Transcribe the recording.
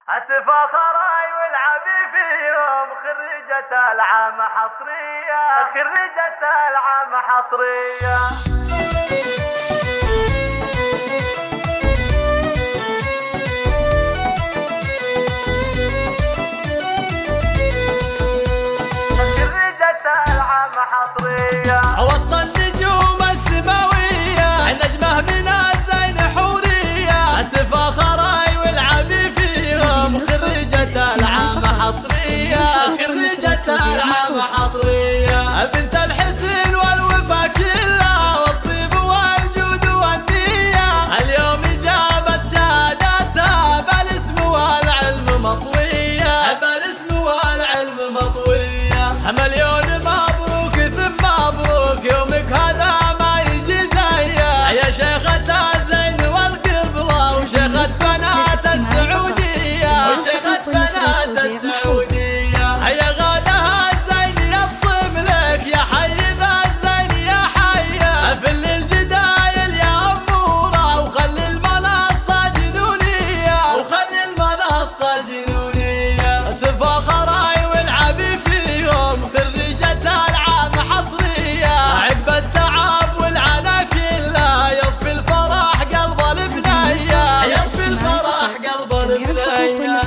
اتفاخري والعبي فيهم خريجة العام حصرية، خريجة العام حصرية. وسط النجوم السماوية نجمه من الزين حورية، اتفاخري والعبي فيهم خريجة العام حصرية، خريجة العام حصرية. بنت الحسن والوفا كلها والطيب والجود والنية، اليوم جابت شهادتها بالاسم والعلم مطوية، بالاسم والعلم مطوية. مليون مبروك ثم مبروك يومك هذا ما يجي زيه، يا شيخة الزين والقبلة وشيخة بنات السعودية، وشيخة بنات السعودية. يا غالها الزين يبصم لك يا حي ذا الزين يا حي، فل الجدايل يا أمورة وخلي المنصة جنونية، وخلي المنصة جنونية. تفاخري والعبي فيهم خريجة العام حصرية، عقب التعب والعنا كله يطفي الفرح قلب البنية، يطفي الفرح قلب البنية.